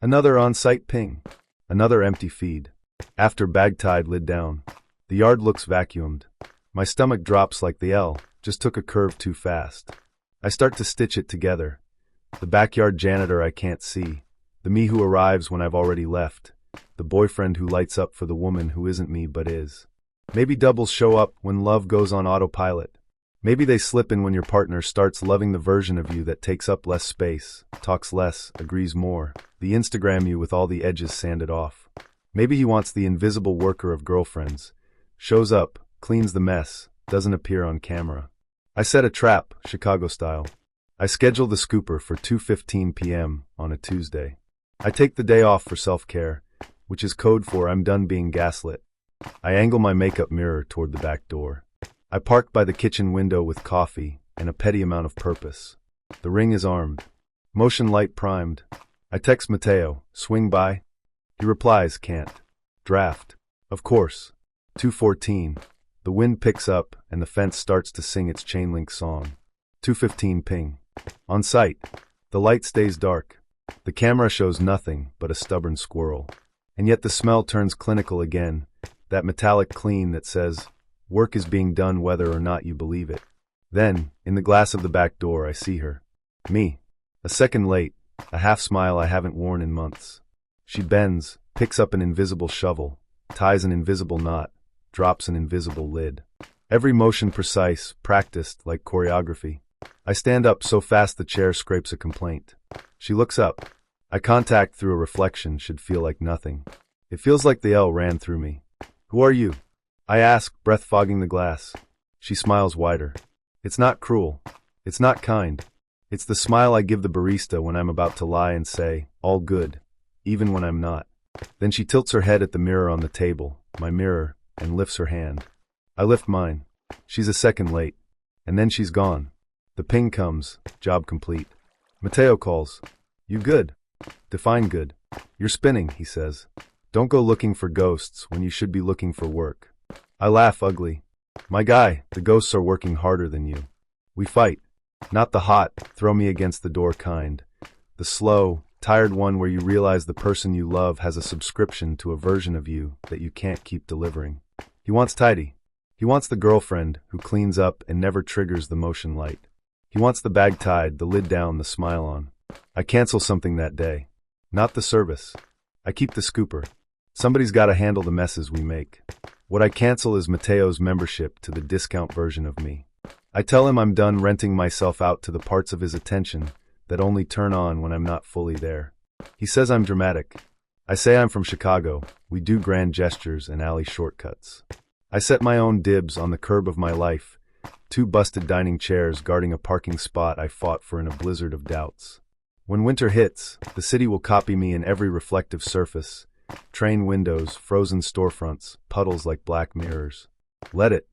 Another on-site ping. Another empty feed. After bag tied, lid down. The yard looks vacuumed. My stomach drops like the L just took a curve too fast. I start to stitch it together. The backyard janitor I can't see. The me who arrives when I've already left. The boyfriend who lights up for the woman who isn't me but is. Maybe doubles show up when love goes on autopilot. Maybe they slip in when your partner starts loving the version of you that takes up less space, talks less, agrees more, the Instagram you with all the edges sanded off. Maybe he wants the invisible worker of girlfriends. Shows up, cleans the mess, doesn't appear on camera. I set a trap, Chicago style. I schedule the scooper for 2:15 p.m. on a Tuesday. I take the day off for self-care, which is code for I'm done being gaslit. I angle my makeup mirror toward the back door. I park by the kitchen window with coffee and a petty amount of purpose. The ring is armed. Motion light primed. I text Mateo, swing by. He replies, can't. Draft. Of course. 2:14. The wind picks up and the fence starts to sing its chain link song. 2:15 ping. On site. The light stays dark. The camera shows nothing but a stubborn squirrel. And yet the smell turns clinical again, that metallic clean that says, work is being done whether or not you believe it. Then, in the glass of the back door, I see her. Me. A second late, a half smile I haven't worn in months. She bends, picks up an invisible shovel, ties an invisible knot, drops an invisible lid. Every motion precise, practiced like choreography. I stand up so fast the chair scrapes a complaint. She looks up. Eye contact through a reflection should feel like nothing. It feels like the L ran through me. Who are you? I ask, breath fogging the glass. She smiles wider. It's not cruel. It's not kind. It's the smile I give the barista when I'm about to lie and say, all good, even when I'm not. Then she tilts her head at the mirror on the table, my mirror, and lifts her hand. I lift mine. She's a second late. And then she's gone. The ping comes, job complete. Mateo calls. You good? Define good. You're spinning, he says. Don't go looking for ghosts when you should be looking for work. I laugh ugly. My guy, the ghosts are working harder than you. We fight. Not the hot, throw me against the door kind. The slow, tired one where you realize the person you love has a subscription to a version of you that you can't keep delivering. He wants tidy. He wants the girlfriend who cleans up and never triggers the motion light. He wants the bag tied, the lid down, the smile on. I cancel something that day. Not the service. I keep the scooper. Somebody's gotta handle the messes we make. What I cancel is Mateo's membership to the discount version of me. I tell him I'm done renting myself out to the parts of his attention that only turn on when I'm not fully there. He says I'm dramatic. I say I'm from Chicago. We do grand gestures and alley shortcuts. I set my own dibs on the curb of my life. 2 busted dining chairs guarding a parking spot I fought for in a blizzard of doubts. When winter hits, the city will copy me in every reflective surface. Train windows, frozen storefronts, puddles like black mirrors. Let it.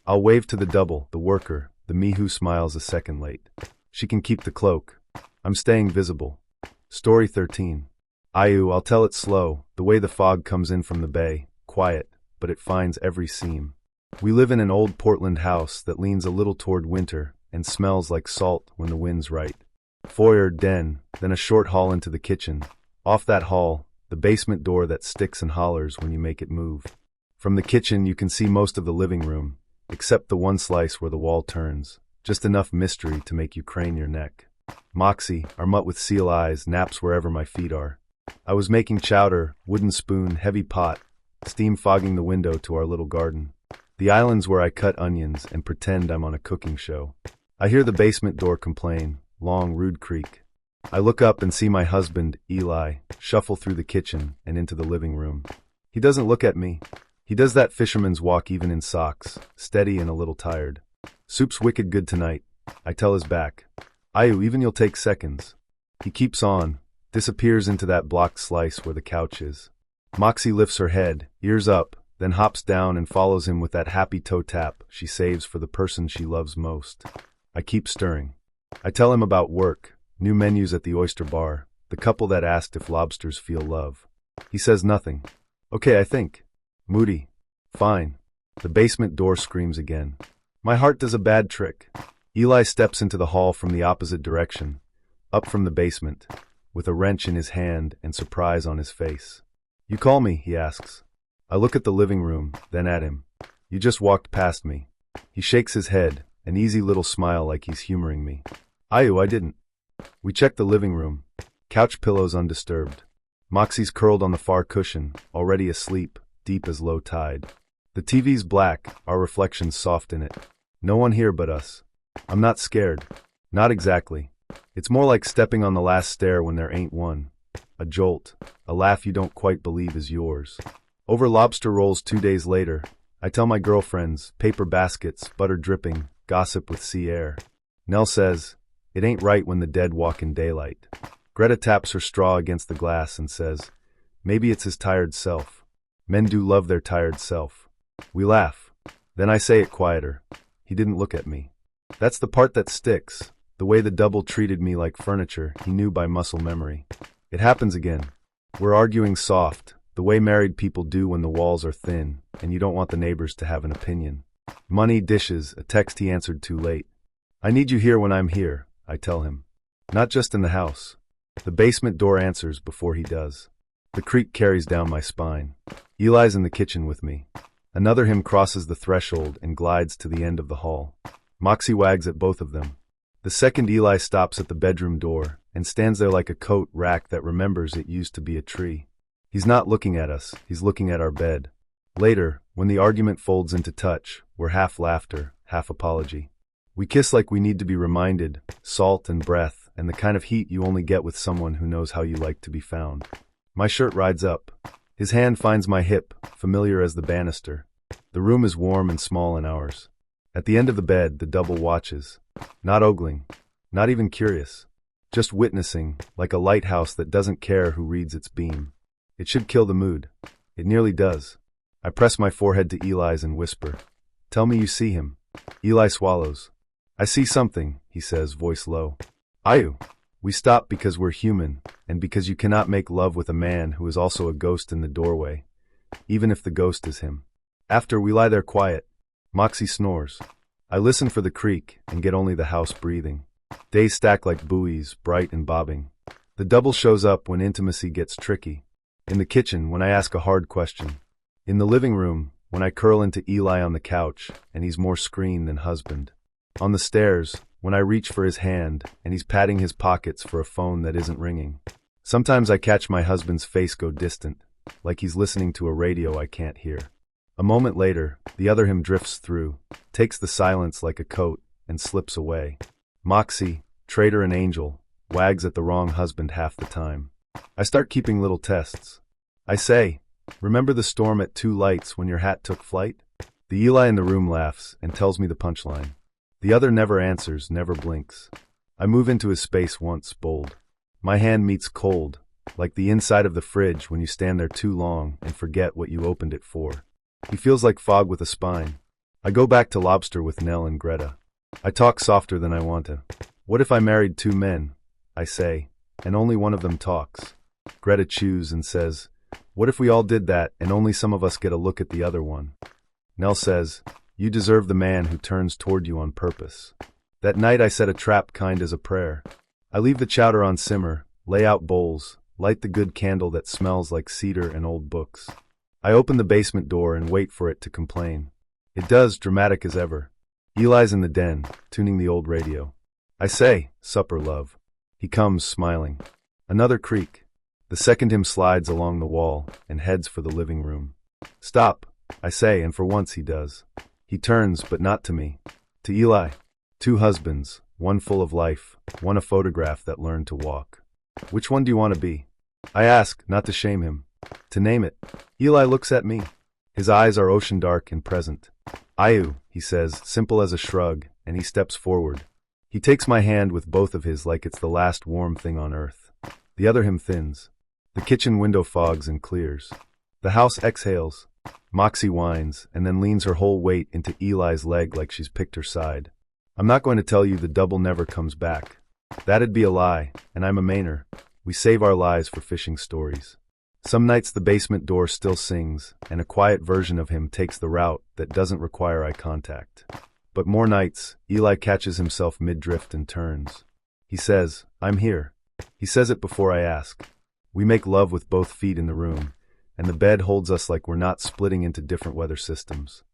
I'll wave to the double, the worker, the me who smiles a second late. She can keep the cloak. I'm staying visible. Story 13. I'll tell it slow, the way the fog comes in from the bay, quiet, but it finds every seam. We live in an old Portland house that leans a little toward winter and smells like salt when the wind's right. Foyer, den, then a short hall into the kitchen. Off that hall, the basement door that sticks and hollers when you make it move. From the kitchen, you can see most of the living room, except the one slice where the wall turns. Just enough mystery to make you crane your neck. Moxie, our mutt with seal eyes, naps wherever my feet are. I was making chowder, wooden spoon, heavy pot, steam fogging the window to our little garden. The islands where I cut onions and pretend I'm on a cooking show. I hear the basement door complain, long, rude creak. I look up and see my husband, Eli, shuffle through the kitchen and into the living room. He doesn't look at me. He does that fisherman's walk even in socks, steady and a little tired. Soup's wicked good tonight, I tell his back. Ayu, even you'll take seconds. He keeps on, disappears into that blocked slice where the couch is. Moxie lifts her head, ears up, then hops down and follows him with that happy toe tap she saves for the person she loves most. I keep stirring. I tell him about work, new menus at the oyster bar, the couple that asked if lobsters feel love. He says nothing. Okay, I think. Moody. Fine. The basement door screams again. My heart does a bad trick. Eli steps into the hall from the opposite direction, up from the basement, with a wrench in his hand and surprise on his face. You call me, he asks. I look at the living room, then at him. You just walked past me. He shakes his head, an easy little smile like he's humoring me. Ayu, I didn't. We check the living room. Couch pillows undisturbed. Moxie's curled on the far cushion, already asleep, deep as low tide. The TV's black, our reflections soft in it. No one here but us. I'm not scared. Not exactly. It's more like stepping on the last stair when there ain't one. A jolt, a laugh you don't quite believe is yours. Over lobster rolls 2 days later, I tell my girlfriends, paper baskets, butter dripping, gossip with sea air. Nell says, it ain't right when the dead walk in daylight. Greta taps her straw against the glass and says, maybe it's his tired self. Men do love their tired self. We laugh. Then I say it quieter. He didn't look at me. That's the part that sticks. The way the double treated me like furniture, he knew by muscle memory. It happens again. We're arguing soft, the way married people do when the walls are thin, and you don't want the neighbors to have an opinion. Money, dishes, a text he answered too late. I need you here when I'm here, I tell him. Not just in the house. The basement door answers before he does. The creak carries down my spine. Eli's in the kitchen with me. Another him crosses the threshold and glides to the end of the hall. Moxie wags at both of them. The second Eli stops at the bedroom door and stands there like a coat rack that remembers it used to be a tree. He's not looking at us, he's looking at our bed. Later, when the argument folds into touch, we're half laughter, half apology. We kiss like we need to be reminded, salt and breath, and the kind of heat you only get with someone who knows how you like to be found. My shirt rides up. His hand finds my hip, familiar as the banister. The room is warm and small in ours. At the end of the bed, the double watches. Not ogling, not even curious. Just witnessing, like a lighthouse that doesn't care who reads its beam. It should kill the mood. It nearly does. I press my forehead to Eli's and whisper, tell me you see him. Eli swallows. I see something, he says, voice low. Ayu. We stop because we're human, and because you cannot make love with a man who is also a ghost in the doorway, even if the ghost is him. After, we lie there quiet. Moxie snores. I listen for the creak and get only the house breathing. Days stack like buoys, bright and bobbing. The double shows up when intimacy gets tricky. In the kitchen, when I ask a hard question. In the living room, when I curl into Eli on the couch, and he's more screen than husband. On the stairs, when I reach for his hand, and he's patting his pockets for a phone that isn't ringing. Sometimes I catch my husband's face go distant, like he's listening to a radio I can't hear. A moment later, the other him drifts through, takes the silence like a coat, and slips away. Moxie, traitor and angel, wags at the wrong husband half the time. I start keeping little tests. I say, remember the storm at 2 lights when your hat took flight? The Eli in the room laughs and tells me the punchline. The other never answers, never blinks. I move into his space once, bold. My hand meets cold, like the inside of the fridge when you stand there too long and forget what you opened it for. He feels like fog with a spine. I go back to lobster with Nell and Greta. I talk softer than I want to. What if I married 2 men? I say, and only one of them talks. Greta chews and says, what if we all did that and only some of us get a look at the other one? Nell says, you deserve the man who turns toward you on purpose. That night I set a trap kind as a prayer. I leave the chowder on simmer, lay out bowls, light the good candle that smells like cedar and old books. I open the basement door and wait for it to complain. It does, dramatic as ever. Eli's in the den, tuning the old radio. I say, "Supper, love." He comes, smiling. Another creak. The second him slides along the wall and heads for the living room. "Stop," I say, and for once he does. He turns, but not to me. To Eli. Two husbands, one full of life, one a photograph that learned to walk. "Which one do you want to be?" I ask, not to shame him, to name it. Eli looks at me. His eyes are ocean dark and present. "Ayu," he says, simple as a shrug, and he steps forward. He takes my hand with both of his like it's the last warm thing on earth. The other him thins. The kitchen window fogs and clears. The house exhales. Moxie whines, and then leans her whole weight into Eli's leg like she's picked her side. I'm not going to tell you the double never comes back. That'd be a lie, and I'm a Mainer. We save our lies for fishing stories. Some nights the basement door still sings, and a quiet version of him takes the route that doesn't require eye contact. But more nights, Eli catches himself mid-drift and turns. He says, "I'm here." He says it before I ask. We make love with both feet in the room, and the bed holds us like we're not splitting into different weather systems.